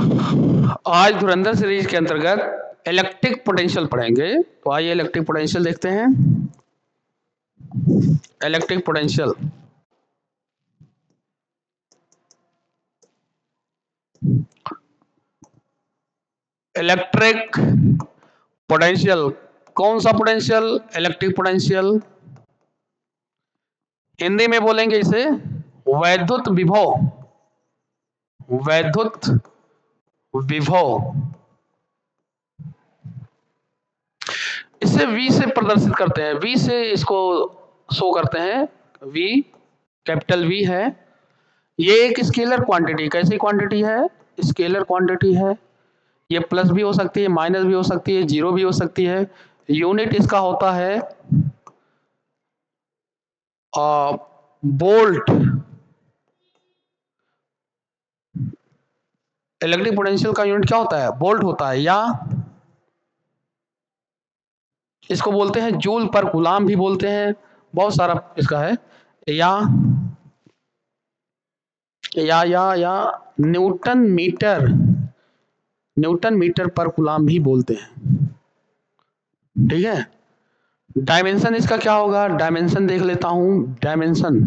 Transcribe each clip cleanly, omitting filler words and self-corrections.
आज धुरंधर सीरीज के अंतर्गत इलेक्ट्रिक पोटेंशियल पढ़ेंगे। तो आइए इलेक्ट्रिक पोटेंशियल देखते हैं। इलेक्ट्रिक पोटेंशियल इलेक्ट्रिक पोटेंशियल कौन सा पोटेंशियल? Electric potential. हिंदी में बोलेंगे इसे वैद्युत विभव। वैद्युत विभव इसे V से प्रदर्शित करते हैं। V से इसको शो करते हैं। V कैपिटल V है। ये एक स्केलर क्वांटिटी, कैसी क्वांटिटी है? स्केलर क्वांटिटी है। ये प्लस भी हो सकती है, माइनस भी हो सकती है, जीरो भी हो सकती है। यूनिट इसका होता है वोल्ट। इलेक्ट्रिक पोटेंशियल का यूनिट क्या होता है? वोल्ट होता है, या इसको बोलते हैं जूल पर कूलाम भी बोलते हैं। बहुत सारा इसका है। या न्यूटन मीटर, न्यूटन मीटर पर कूलाम भी बोलते हैं। ठीक है। डायमेंशन इसका क्या होगा? डायमेंशन देख लेता हूं। डायमेंशन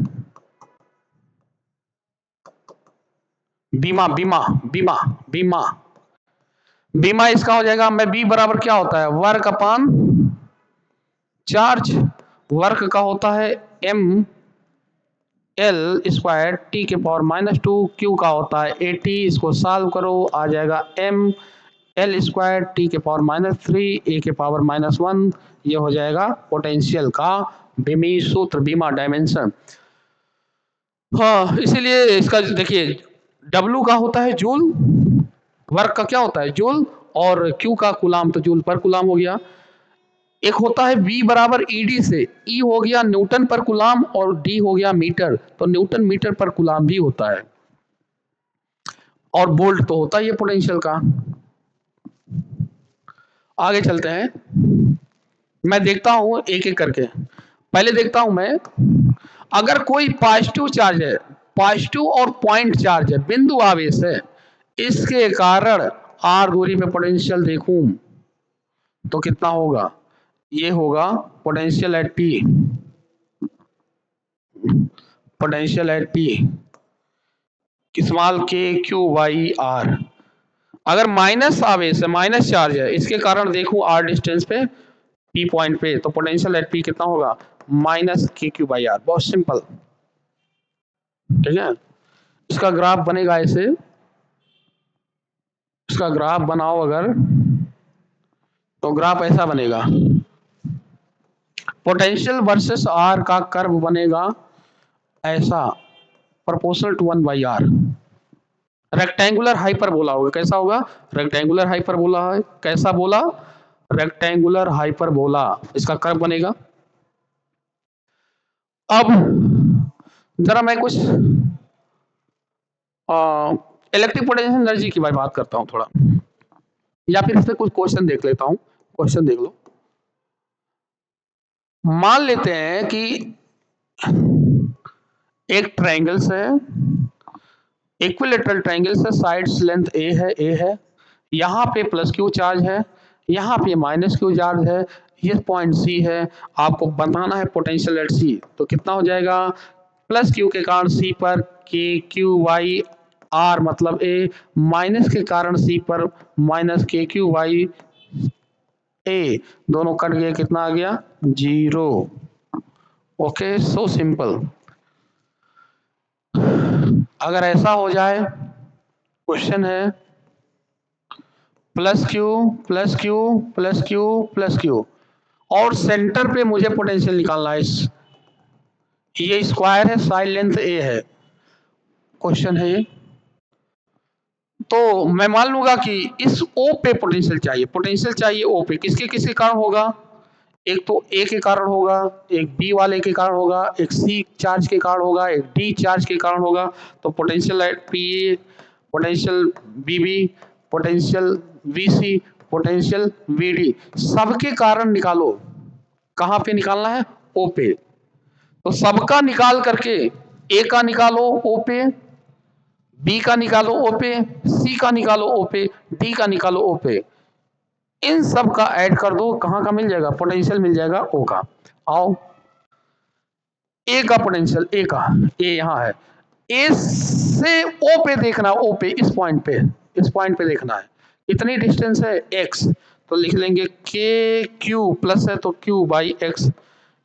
बीमा बीमा बीमा बीमा बीमा इसका हो जाएगा मैं बी बराबर क्या होता है? वर्क अपान चार्ज। वर्क का होता है एम एल स्क्वायर टी के पावर -2। क्यू का होता है 80। इसको सॉल्व करो, आ जाएगा एम एल स्क्वायर टी के पावर -3 ए के पावर -1। ये हो जाएगा पोटेंशियल का बीमी सूत्र, बीमा डायमेंशन। हाँ, इसीलिए इसका देखिए W का होता है जूल, वर्क का क्या होता है? जूल, और Q का कूलाम, तो जूल पर कूलाम हो गया। एक होता है V बराबर ED से, E हो गया न्यूटन पर कूलाम और D हो गया मीटर, तो न्यूटन मीटर पर कूलाम भी होता है। और वोल्ट तो होता ही है पोटेंशियल का। आगे चलते हैं, मैं देखता हूं एक एक करके। पहले देखता हूं मैं, अगर कोई पॉजिटिव चार्ज है, पॉजिटिव और पॉइंट चार्ज है, बिंदु आवेश है, इसके कारण r दूरी पे पोटेंशियल देखूं तो कितना होगा? ये होगा potential at P, potential at P small k q y r। अगर माइनस आवेश है, माइनस चार्ज है, इसके कारण देखूं r डिस्टेंस पे, P पॉइंट पे, तो पोटेंशियल एट P कितना होगा? -kq/r। बहुत सिंपल। ठीक है। इसका ग्राफ बनेगा ऐसे, इसका ग्राफ बनाओ अगर, तो ग्राफ ऐसा बनेगा। पोटेंशियल वर्सेस आर का कर्व बनेगा ऐसा, proportional to 1/r। Rectangular hyperbola होगा। कैसा होगा? रेक्टेंगुलर हाइपरबोला है। कैसा बोला? Rectangular hyperbola. इसका कर्व बनेगा। अब जरा मैं कुछ इलेक्ट्रिक पोटेंशियल एनर्जी की बात करता हूं थोड़ा, या फिर इस पे कुछ क्वेश्चन देख लेता हूं। क्वेश्चन देख लो। मान लेते हैं कि एक ट्रायंगल्स है, इक्विलेटरल ट्रायंगल्स है, साइड्स लेंथ ए है, यहाँ पे +q चार्ज है, यहाँ पे -q चार्ज है, ये पॉइंट C है। आपको बताना है पोटेंशियल एट C, तो कितना हो जाएगा? +q के कारण C पर kqy/r मतलब A, माइनस के कारण C पर -kqy A, दोनों कट गए, कितना आ गया? 0। Okay, so simple. अगर ऐसा हो जाए, क्वेश्चन है +q और सेंटर पे मुझे पोटेंशियल निकालना है। ये स्क्वायर है, साइड लेंथ a है। क्वेश्चन है ये, तो मैं मान लूंगा कि इस O पे पोटेंशियल चाहिए। पोटेंशियल चाहिए O पे, किसके किसके कारण होगा? एक तो A के कारण होगा, एक B वाले के कारण होगा, एक C चार्ज के कारण होगा, एक D चार्ज के कारण होगा। तो potential PA, potential BB, potential VC, potential VD, सबके कारण निकालो। कहाँ पे निकालना है? O पे। तो सबका निकाल करके A का निकालो O पे, बी का निकालो ओ पे, सी का निकालो ओ पे, डी का निकालो ओ पे, इन सब का ऐड कर दो, कहाँ का मिल जाएगा, पोटेंशियल मिल जाएगा ओ का। आओ ए का पोटेंशियल, ए का, ए यहाँ है, ए से ओ पे देखना, ओ पे, इस पॉइंट पे, इस पॉइंट पे देखना है, कितनी डिस्टेंस है एक्स, तो लिख लेंगे के क्यू, प्लस है तो क्यू बाई एक्स।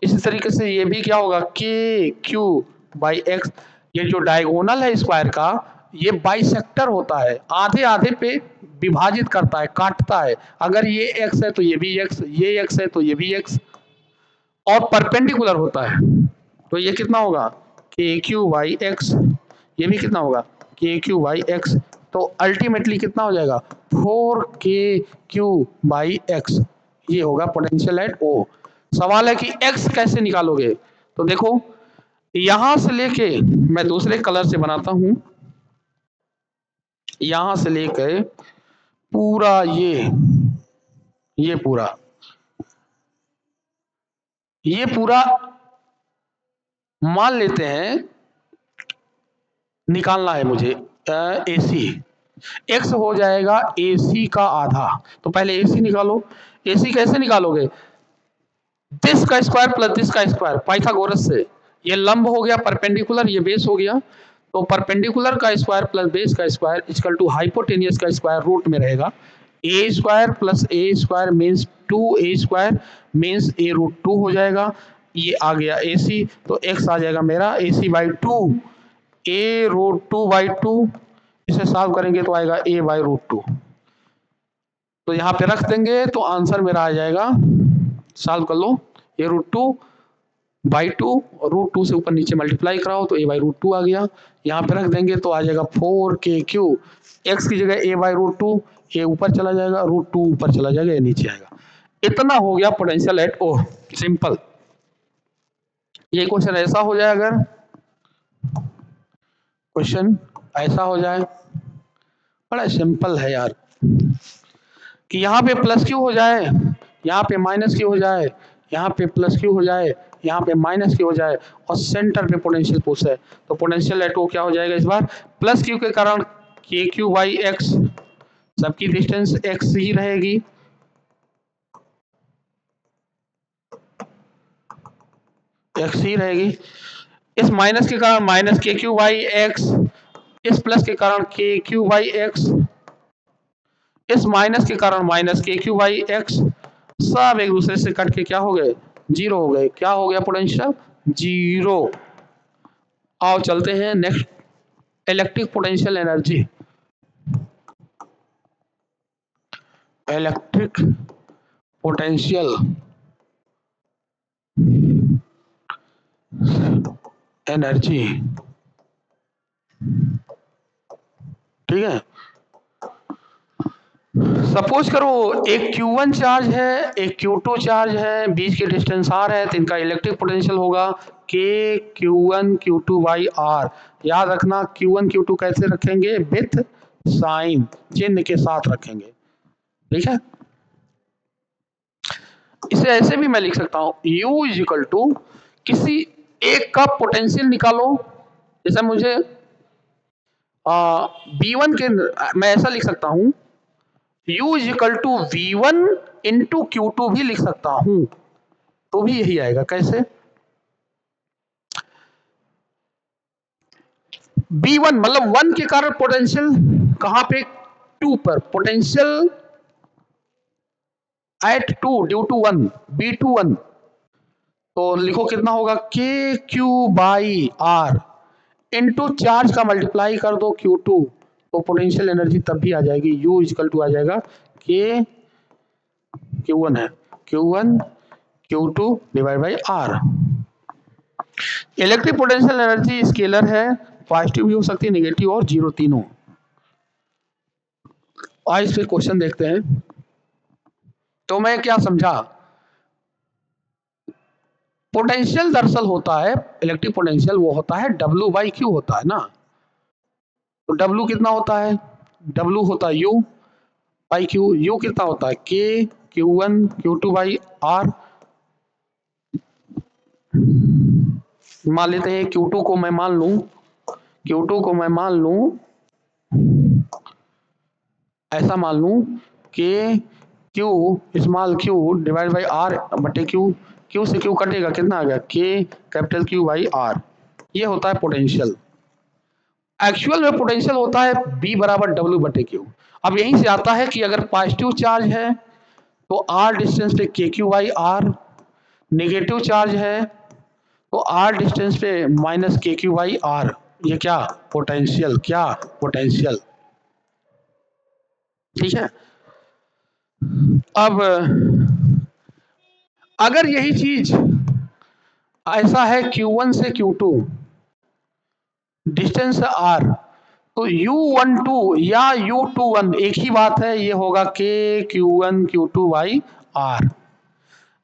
इसी तरीके से ये भी क्या होगा, के क्यू बाई एक्स। ये जो डायगोनल है स्क्वायर का, ये बाइसेक्टर होता है, आधे आधे पे विभाजित करता है, काटता है। अगर ये एक्स है तो ये भी एक्स, ये एक्स है तो ये भी एक्स, और परपेंडिकुलर होता है। तो ये कितना होगा, के क्यू बाई एक्स, ये भी कितना होगा, के क्यू बाई एक्स। तो अल्टीमेटली कितना हो जाएगा, 4k क्यू बाई एक्स, ये होगा पोटेंशियल एट ओ। सवाल है कि एक्स कैसे निकालोगे, तो देखो यहां से लेके, मैं दूसरे कलर से बनाता हूं, यहां से लेके पूरा ये पूरा, ये पूरा मान लेते हैं, निकालना है मुझे ए सी, एक्स हो जाएगा ए सी का आधा। तो पहले ए सी निकालो, ए सी कैसे निकालोगे, दिस का स्क्वायर प्लस दिस का स्क्वायर, पाइथागोरस से। ये लंब हो गया परपेंडिकुलर, ये बेस हो गया, तो परपेंडिकुलर का स्क्वायर प्लस बेस का स्क्वायर इक्वल टू हाइपोटेनियस का स्क्वायर रूट में रहेगा, A square plus A square means 2a square means A root 2 हो जाएगा। ये आ गया ए सी, तो एक्स आ जाएगा मेरा ए सी बाई 2, ए रूट 2 बाई 2, इसे सॉल्व करेंगे तो आएगा ए बाई रूट 2। तो यहाँ पे रख देंगे तो आंसर मेरा आ जाएगा, सॉल्व कर लो, ए रूट 2 बाई 2, रूट 2 से ऊपर नीचे मल्टीप्लाई कराओ तो ए बाई रूट 2 आ गया। यहाँ पे रख देंगे तो आ जाएगा 4k क्यू, एक्स की जगह ए बाई रूट 2, ए ऊपर चला जाएगा, रूट 2 ऊपर चला जाएगा, ये नीचे आएगा। इतना हो गया पोटेंशियल एट ओ, सिंपल। ये क्वेश्चन ऐसा हो जाए, अगर क्वेश्चन ऐसा हो जाए, बड़ा सिंपल है यार, कि यहाँ पे प्लस क्यू हो जाए, यहाँ पे माइनस क्यू हो जाए, यहाँ पे प्लस क्यू हो जाए, यहाँ पे माइनस क्यू हो जाए, और सेंटर पे पोटेंशियल पूछा है, तो पोटेंशियल एट ओ क्या हो जाएगा इस बार, प्लस क्यू के कारण के क्यू बाई एक्स, सबकी डिस्टेंस एक्स ही रहेगी, एक्स ही रहेगी, इस माइनस के कारण minus K Q by x, इस प्लस के कारण के क्यू बाई एक्स, इस माइनस के कारण minus K Q by x, सब एक दूसरे से कट के क्या हो गए, जीरो हो गए। क्या हो गया पोटेंशियल, जीरो। आओ चलते हैं next, electric potential energy, electric potential energy, ठीक है। सपोज करो एक Q1 चार्ज है, एक Q2 चार्ज है, बीच की डिस्टेंस R है, तो इनका इलेक्ट्रिक पोटेंशियल होगा K Q1 Q2 by R। याद रखना Q1 Q2 कैसे रखेंगे, विथ साइन, चिन्ह के साथ रखेंगे, ठीक है। इसे ऐसे भी मैं लिख सकता हूं, U इज इक्वल टू, किसी एक का पोटेंशियल निकालो, जैसे मुझे B1 के, मैं ऐसा लिख सकता हूं, U is equal to V1 into Q2 भी लिख सकता हूं, तो भी यही आएगा। कैसे, B1 मतलब 1 के कारण पोटेंशियल कहां पे, 2 पर, potential at 2 due to 1, B21, तो लिखो कितना होगा, K Q by R into charge का मल्टीप्लाई कर दो Q2, तो पोटेंशियल एनर्जी तब भी आ जाएगी, U इक्वल टू आ जाएगा के Q1 है, Q1 Q2 divide by R। Electric potential energy scalar है, पॉजिटिव भी हो सकती है, नेगेटिव और जीरो, तीनों। आज फिर क्वेश्चन देखते हैं। तो मैं क्या समझा, पोटेंशियल दरअसल होता है, इलेक्ट्रिक पोटेंशियल वो होता है W बाई क्यू होता है ना, तो W कितना होता है, W होता है U बाई क्यू, U कितना होता है K Q1 Q2 by R। मान लेते हैं Q2 को मैं मान लूं, Q2 को मैं मान लूं ऐसा मान लूँ के Q small Q divide by R बटे क्यू, क्यू से क्यू कटेगा कितना आ गया के कैपिटल क्यू बाई आर। ये होता है पोटेंशियल। एक्चुअल में पोटेंशियल होता है बी बराबर डब्ल्यू बटे क्यू। अब यहीं से आता है कि अगर पॉजिटिव चार्ज है तो आर डिस्टेंस पे K Q by R, negative charge है तो आर डिस्टेंस पे minus K Q by R. ये क्या पोटेंशियल, क्या पोटेंशियल। ठीक है। अब अगर यही चीज ऐसा है Q1 से Q2 डिस्टेंस आर, तो U12 या U21 एक ही बात है, ये होगा के Q1 Q2 बाई आर।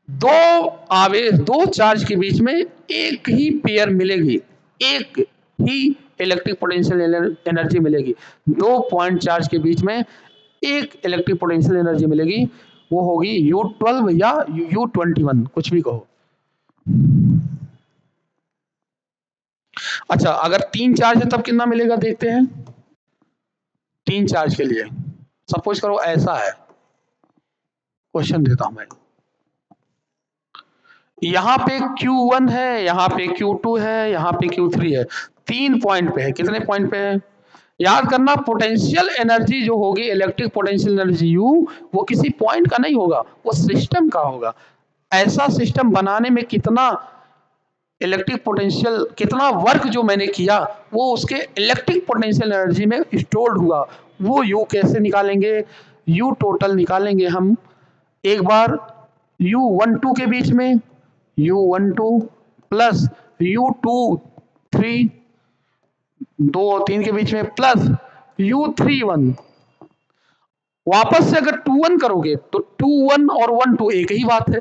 दो आवेश, दो चार्ज के बीच में एक ही पेयर मिलेगी, एक ही इलेक्ट्रिक पोटेंशियल एनर्जी मिलेगी। दो पॉइंट चार्ज के बीच में एक इलेक्ट्रिक पोटेंशियल एनर्जी मिलेगी, वो होगी U12 या U21, कुछ भी कहो। अच्छा, अगर तीन चार्ज है तब कितना मिलेगा देखते हैं। तीन चार्ज के लिए सपोज करो ऐसा है, क्वेश्चन देता हूं मैं। यहाँ पे Q1 है, यहाँ पे Q2 है, यहाँ पे Q3 है, तीन पॉइंट पे है। कितने पॉइंट पे है याद करना। पोटेंशियल एनर्जी जो होगी, इलेक्ट्रिक पोटेंशियल एनर्जी U, वो किसी पॉइंट का नहीं होगा, वो सिस्टम का होगा। ऐसा सिस्टम बनाने में कितना इलेक्ट्रिक पोटेंशियल, कितना वर्क जो मैंने किया, वो उसके इलेक्ट्रिक पोटेंशियल एनर्जी में स्टोर्ड हुआ। वो U कैसे निकालेंगे, U टोटल निकालेंगे हम एक बार U12 के बीच में, U12 प्लस U23 दो और तीन के बीच में प्लस U31। वापस से अगर 21 करोगे तो 21 और 12 एक ही बात है।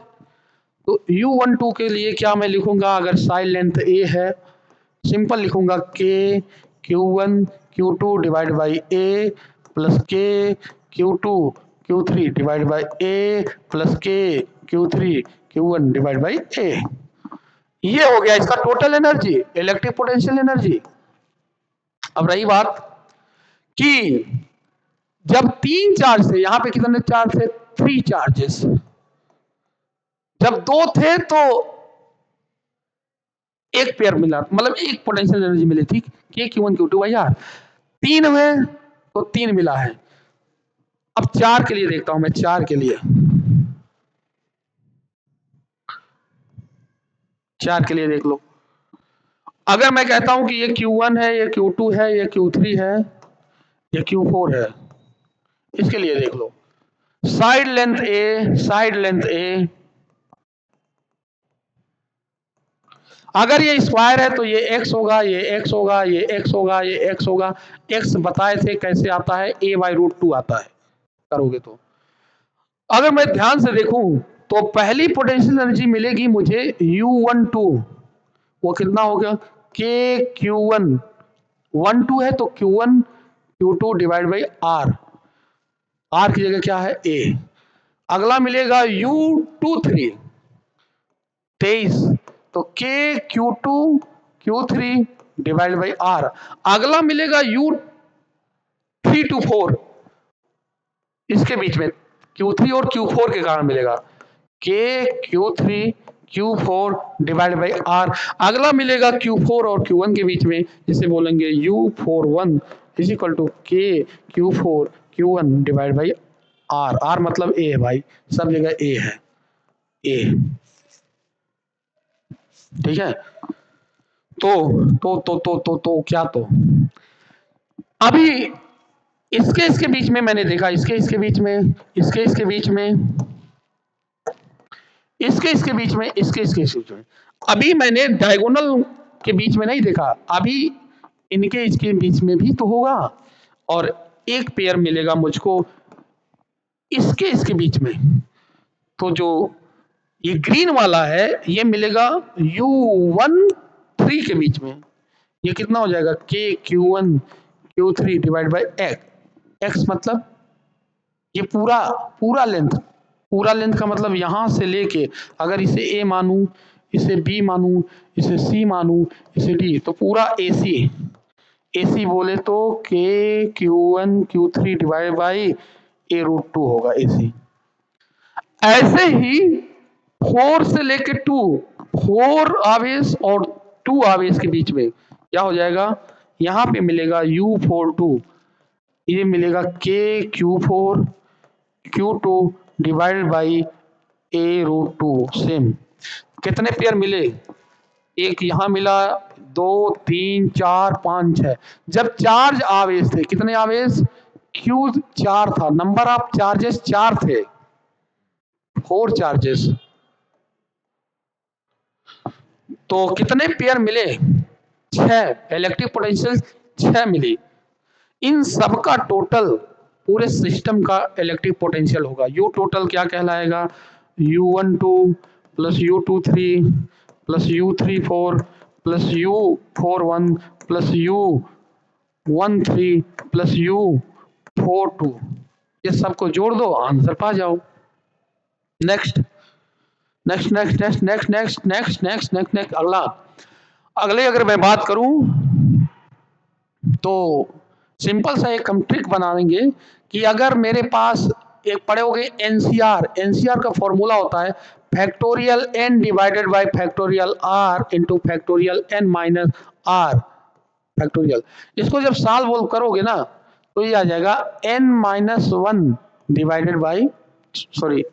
तो U12 के लिए क्या मैं लिखूंगा, अगर साइड लेंथ A है, सिंपल लिखूंगा के Q1 Q2 divide by A plus के Q2 Q3 divide by A plus के Q3 Q1 divide by A। ये हो गया इसका total energy, electric potential energy. अब रही बात कि जब तीन चार्ज थे, यहां पे कितने चार्ज थे, थ्री चार्जेस। जब दो थे तो एक पेयर मिला, मतलब एक पोटेंशियल एनर्जी मिली थी के Q1 Q2 बाई आर। तीन हुए तो तीन मिला है। अब चार के लिए देखता हूं मैं, चार के लिए, चार के लिए देख लो। अगर मैं कहता हूं कि ये Q1 है, ये Q2 है, ये Q3 है, ये Q4 है, इसके लिए देख लो। Side length A, side length A, अगर ये स्क्वायर है तो ये x होगा, ये x होगा, ये x होगा, ये x होगा। x बताए थे कैसे आता है, a/√2 आता है करोगे तो। अगर मैं ध्यान से देखूं तो पहली पोटेंशियल एनर्जी मिलेगी मुझे U12, वो कितना हो गया के Q1, 12 है तो Q1 Q2 divide by R, R की जगह क्या है A। अगला मिलेगा U23 23, तो के Q2 Q3 divide by R। अगला मिलेगा U3 to 4, इसके बीच में Q3 और Q4 के कारण मिलेगा के Q3 Q4 divide by R। अगला मिलेगा Q4 और Q1 के बीच में, जिसे बोलेंगे U41 इज इक्वल टू के Q4 Q1 divide by R। R मतलब A है भाई, सब जगह A है, A। ठीक है। तो क्या, तो अभी इसके बीच में मैंने देखा, इसके बीच में, इसके बीच में, इसके बीच में, इसके बीच में। अभी मैंने डायगोनल के बीच में नहीं देखा, अभी इसके बीच में भी तो होगा, और एक पेयर मिलेगा मुझको इसके बीच में। तो जो ये ग्रीन वाला है ये मिलेगा U13 के बीच में। ये कितना हो जाएगा के Q1 Q3 divide by x मतलब ये पूरा लेंथ का मतलब यहां से लेके, अगर इसे A मानूं, इसे B मानूं, इसे C मानूं, इसे D, तो पूरा AC AC बोले तो Q1 Q3 divide by A√2 होगा AC। ऐसे ही 4 से लेके 2, 4 आवेश और 2 आवेश के बीच में क्या हो जाएगा, यहाँ पे मिलेगा U42, ये मिलेगा KQ4 Q2 divided by A√2। Same कितने पेयर मिले, एक यहाँ मिला, 2 3 4 5 6। जब चार्ज आवेश थे, कितने आवेश, Q 4 था, नंबर ऑफ चार्जेस 4 थे, 4 चार्जेस, तो कितने पेयर मिले, 6, इलेक्ट्रिक पोटेंशियल 6 मिली। इन सब का टोटल पूरे सिस्टम का इलेक्ट्रिक पोटेंशियल होगा, यू टोटल क्या कहलाएगा, U12 plus U23 plus U34 plus U41 plus U13 plus U42, ये सबको जोड़ दो, आंसर पा जाओ। Next next next next next next next next next next अगला, अगले अगर मैं बात करूं तो सिंपल सा एक हम ट्रिक बनाएंगे कि अगर मेरे पास एक पड़े हो गए एनसीआर, एनसीआर का फॉर्मूला होता है factorial N divided by factorial R into factorial N minus R factorial. इसको जब सॉल्व करोगे ना तो ये आ जाएगा n-1 divided by, sorry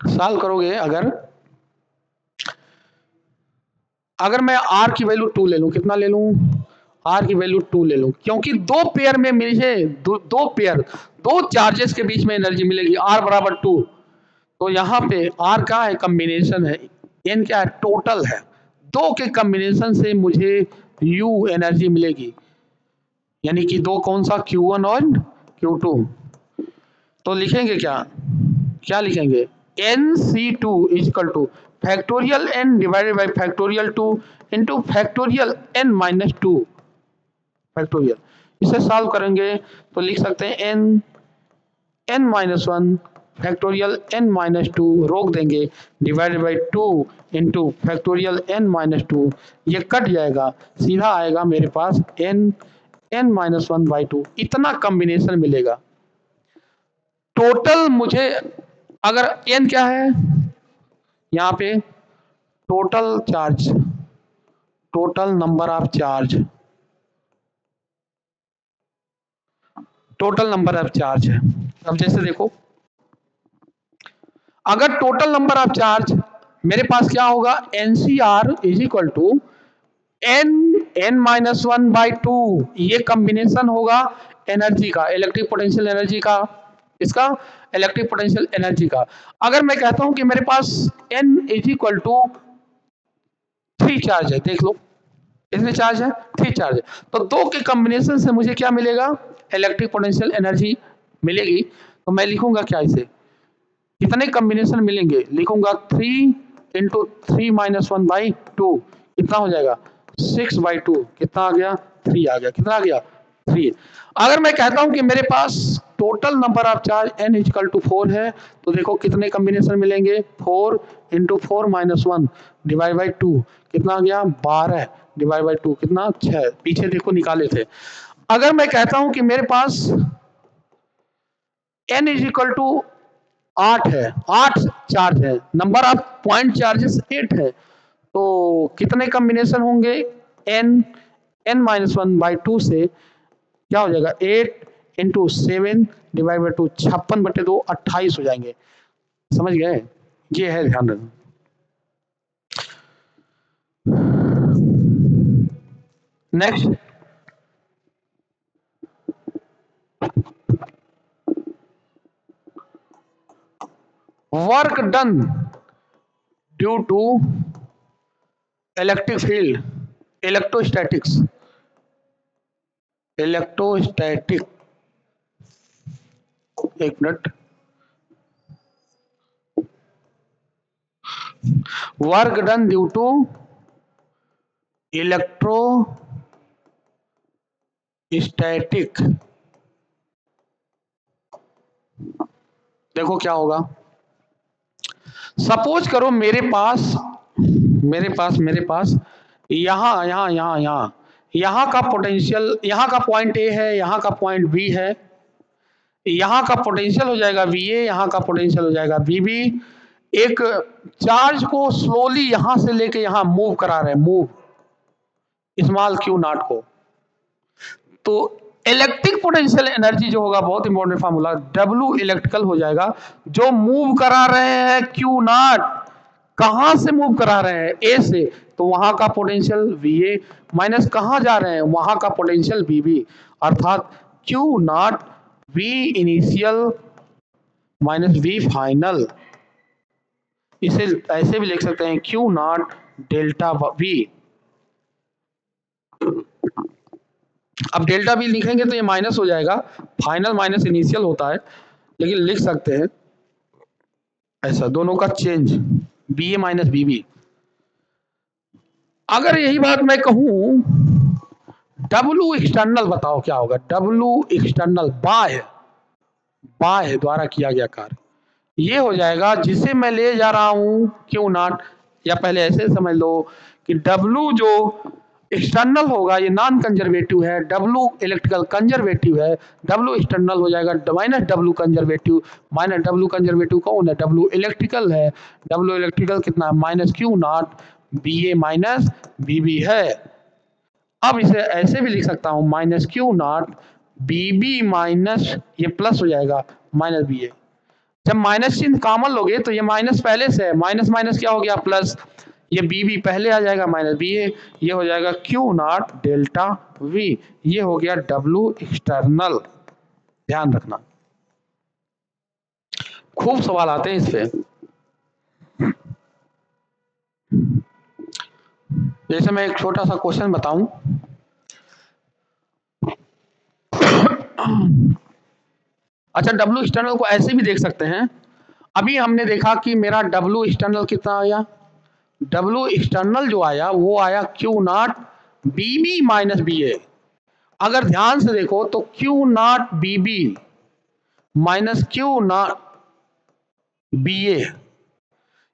solve करोगे अगर मैं r की वैल्यू 2 ले लूं, कितना ले लूं, r की वैल्यू 2 ले लूं, क्योंकि दो पेयर में मुझे दो पेयर, दो चार्जेस के बीच में एनर्जी मिलेगी r बराबर 2, तो यहाँ पे r क्या है, कम्बिनेशन है, n क्या है, टोटल है, दो के कम्बिनेशन से मुझे u एनर्जी मिलेगी, यानी कि दो कौन सा, Q1 और Q2। तो लिखेंगे क्या, क्या लिखेंगे, NC2 equal two factorial n divided by factorial 2 into factorial n minus 2 factorial. इसे सॉल्व करेंगे तो लिख सकते हैं n-1 फैक्टोरियल n माइनस 2 रोक देंगे divided by 2 into factorial n minus 2, ये कट जाएगा, सीधा आएगा मेरे पास n-1/2, इतना कॉम्बिनेशन मिलेगा। टोटल मुझे अगर n क्या है, यहाँ पे total charge, total number of charge, total number of charge है। अब जैसे देखो, अगर टोटल नंबर ऑफ चार्ज मेरे पास क्या होगा, NCR is equal to n-1/2, ये कॉम्बिनेशन होगा एनर्जी का, इलेक्ट्रिक पोटेंशियल एनर्जी का, इसका इलेक्ट्रिक पोटेंशियल एनर्जी का। अगर मैं कहता हूं कि मेरे पास n is equal to 3 charge है, देख लो कितने चार्ज है, 3 चार्ज है, तो दो के कॉम्बिनेशन से मुझे क्या मिलेगा, इलेक्ट्रिक पोटेंशियल एनर्जी मिलेगी। तो मैं लिखूंगा क्या, इसे कितने कॉम्बिनेशन मिलेंगे, लिखूंगा 3 इंटू 3-1/2, कितना हो जाएगा 6/2, कितना आ गया 3 आ गया, कितना आ गया 3। अगर मैं कहता हूं कि मेरे पास total number of charge n equal to 4 है, तो देखो कितने कॉम्बिनेशन मिलेंगे, 4 इंटू 4-1 डिवाइड बाई 2, कितना आ गया 12 डिवाइड बाई 2, कितना 6, पीछे देखो निकाले थे। अगर मैं कहता हूं कि मेरे पास n इज इक्वल टू 8 है, 8 चार्ज है, नंबर ऑफ पॉइंट चार्जेस 8 है, तो कितने कॉम्बिनेशन होंगे, n-1/2 से क्या हो जाएगा 8 इंटू 7 डिवाइड बाई 2, 56/2 28 हो जाएंगे, समझ गए, ये है ध्यान रखना। Next, work done due to electric field, electrostatics, electrostatic, एक minute, work done due to electrostatic, देखो क्या होगा, सपोज करो मेरे पास मेरे पास यहाँ का पोटेंशियल, यहाँ का पॉइंट ए है, यहाँ का पॉइंट बी है, यहाँ का पोटेंशियल हो जाएगा वी ए, यहाँ का पोटेंशियल हो जाएगा वी बी। एक चार्ज को स्लोली यहाँ से लेके यहाँ मूव करा रहे हैं, मूव स्मॉल क्यू नॉट को। तो इलेक्ट्रिक पोटेंशियल एनर्जी जो होगा, बहुत इंपॉर्टेंट फार्मूला, डब्ल्यू इलेक्ट्रिकल हो जाएगा, जो मूव करा रहे हैं क्यू नॉट, कहां से मूव करा रहे हैं, ए से, तो वहां का पोटेंशियल वी ए माइनस कहां जा रहे हैं, वहां का पोटेंशियल वी बी, अर्थात Q not V initial minus V final. इसे ऐसे भी लिख सकते हैं क्यू नॉट डेल्टा वी। अब डेल्टा वी लिखेंगे तो ये माइनस हो जाएगा, फाइनल माइनस इनिशियल होता है, लेकिन लिख सकते हैं ऐसा, दोनों का change B A minus B B. अगर यही बात मैं कहूं डब्ल्यू एक्सटर्नल बताओ क्या होगा, डब्ल्यू एक्सटर्नल बाह्य द्वारा किया गया कार्य, ये हो जाएगा जिसे मैं ले जा रहा हूं क्यू नॉट, या पहले ऐसे समझ लो कि डब्ल्यू जो एक्सटर्नल होगा ये नॉन कंजर्वेटिव है, डब्ल्यू इलेक्ट्रिकल कंजर्वेटिव है, डब्ल्यू एक्सटर्नल हो जाएगा minus W conservative, minus W conservative कौन है, डब्ल्यू इलेक्ट्रिकल है, डब्ल्यू इलेक्ट्रिकल कितना है minus Q not B A minus B B है। अब इसे ऐसे भी लिख सकता हूं minus Q not B B minus, ये प्लस हो जाएगा माइनस बी ए। जब माइनस चिन्ह कॉमन लोगे तो ये माइनस पहले से है, माइनस माइनस क्या हो गया प्लस, ये बी बी पहले आ जाएगा माइनस बी ए, ये हो जाएगा क्यू नॉट डेल्टा वी, ये हो गया डब्ल्यू एक्सटर्नल। ध्यान रखना, खूब सवाल आते हैं इस पे। जैसे मैं एक छोटा सा क्वेश्चन बताऊं, अच्छा डब्ल्यू एक्सटर्नल को ऐसे भी देख सकते हैं, अभी हमने देखा कि मेरा डब्ल्यू एक्सटर्नल कितना आया, डब्ल्यू एक्सटर्नल जो आया वो आया Q not B B minus B A. अगर ध्यान से देखो तो Q not B B minus Q not B A,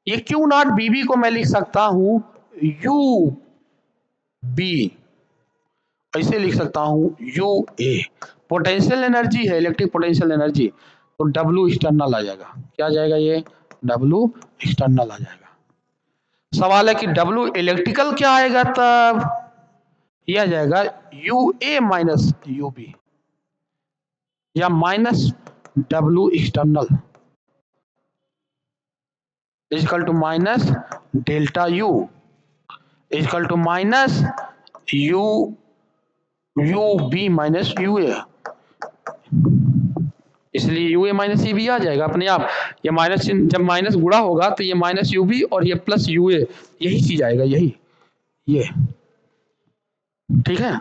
ये क्यू नॉट बी बी को मैं लिख सकता हूं यू बी, ऐसे लिख सकता हूं यू ए, पोटेंशियल एनर्जी है, इलेक्ट्रिक पोटेंशियल एनर्जी, तो डब्ल्यू एक्सटर्नल आ जाएगा, क्या आ जाएगा ये डब्ल्यू एक्सटर्नल आ जाएगा। सवाल है कि डब्ल्यू इलेक्ट्रिकल क्या आएगा, तब ये आ जाएगा U A minus U B, या minus W external equal to minus delta U equal to minus U U B minus U A, इसलिए U A minus E B आ जाएगा अपने आप। ये माइनस जब माइनस गुणा होगा तो ये माइनस यू बी और ये प्लस यू ए, यही चीज आएगा, यही ये, ठीक है।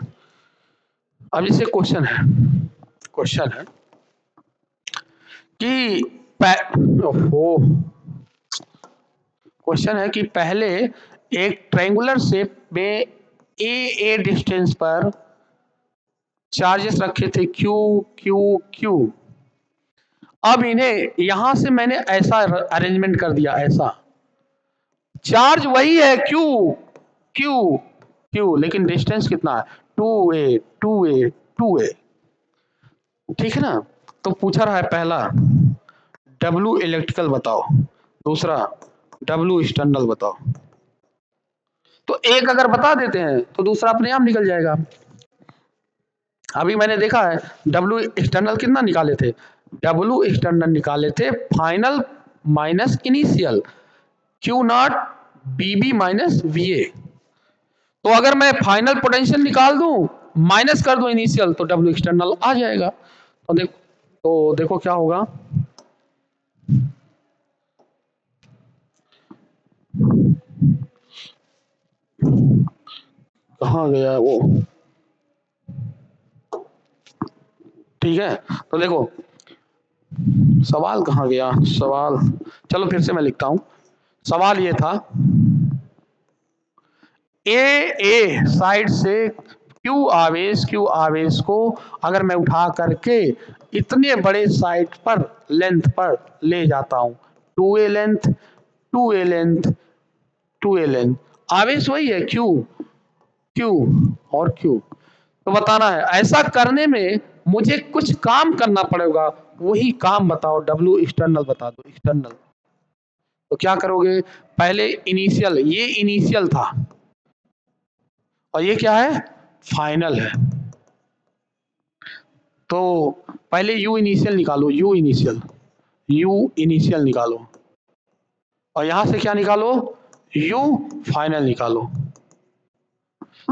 अब इसे क्वेश्चन है कि क्वेश्चन है कि पहले एक ट्रायंगुलर शेप में ए डिस्टेंस पर चार्जेस रखे थे क्यू क्यू क्यू, अब इन्हें यहां से मैंने ऐसा अरेंजमेंट कर दिया, ऐसा चार्ज वही है क्यू क्यू क्यू, लेकिन डिस्टेंस कितना है 2a 2a 2a, ठीक है ना। तो पूछा रहा है पहला डब्ल्यू इलेक्ट्रिकल बताओ, दूसरा डब्ल्यू एक्सटर्नल बताओ, तो एक अगर बता देते हैं तो दूसरा अपने आप निकल जाएगा। अभी मैंने देखा है डब्ल्यू एक्सटर्नल कितना निकाले थे, डब्ल्यू एक्सटर्नल निकाले थे final minus initial Q not B B minus V A. तो अगर मैं फाइनल पोटेंशियल निकाल दूं माइनस कर दूं इनिशियल तो डब्ल्यू एक्सटर्नल आ जाएगा। तो देखो क्या होगा, कहाँ गया वो, ठीक है। तो देखो सवाल कहाँ गया, सवाल चलो फिर से मैं लिखता हूं। सवाल ये था ए साइड से क्यू आवेश को अगर मैं उठा करके इतने बड़े साइड पर लेंथ पर ले जाता हूं, 2a length 2a length 2a length, आवेश वही है क्यू, क्यू और क्यू। तो बताना है, ऐसा करने में मुझे कुछ काम करना पड़ेगा, वही काम बताओ, डब्ल्यू एक्सटर्नल बता दो, एक्सटर्नल। तो क्या करोगे, पहले इनिशियल, ये इनिशियल था और ये क्या है, फाइनल है। तो पहले यू इनिशियल निकालो, यू इनिशियल, यू इनिशियल निकालो और यहां से क्या निकालो, यू फाइनल निकालो।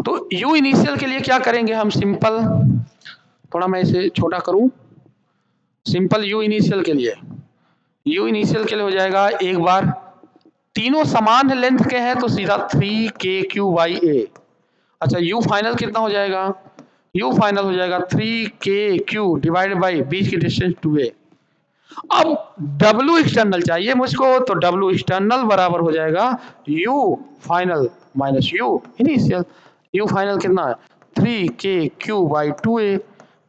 तो यू इनिशियल के लिए क्या करेंगे हम, सिंपल, थोड़ा मैं इसे छोटा करूं, सिंपल यू इनिशियल के लिए, यू इनिशियल के लिए हो जाएगा, एक बार तीनों समान लेंथ के हैं तो सीधा 3k/q/a। अच्छा यू फाइनल कितना हो जाएगा, यू फाइनल हो जाएगा 3k/q डिवाइडेड बाई बीच की डिस्टेंस 2a। अब डब्ल्यू एक्सटर्नल चाहिए मुझको, तो डब्ल्यू एक्सटर्नल बराबर हो जाएगा you final minus you initial. You final कितना है, 3k/q/2a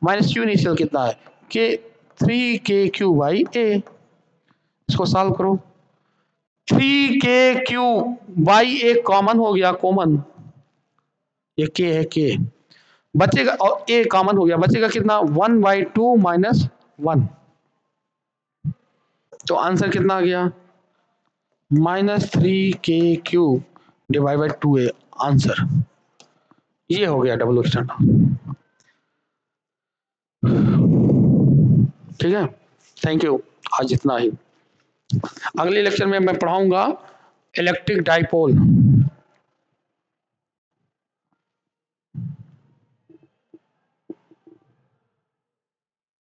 माइनस यू इनिशियल कितना है, के 3k/q/a। इसको सॉल्व करो, 3k/q/a कॉमन हो गया, कॉमन, ये के है, के बचेगा और a कॉमन हो गया, बचेगा कितना, 1/2 माइनस 1। तो आंसर कितना आ गया, -3k/q divide by 2a, answer ये हो गया डबल एक्सटर्नल। ठीक है, थैंक यू, आज इतना ही। अगले लेक्चर में मैं पढ़ाऊंगा इलेक्ट्रिक डाइपोल।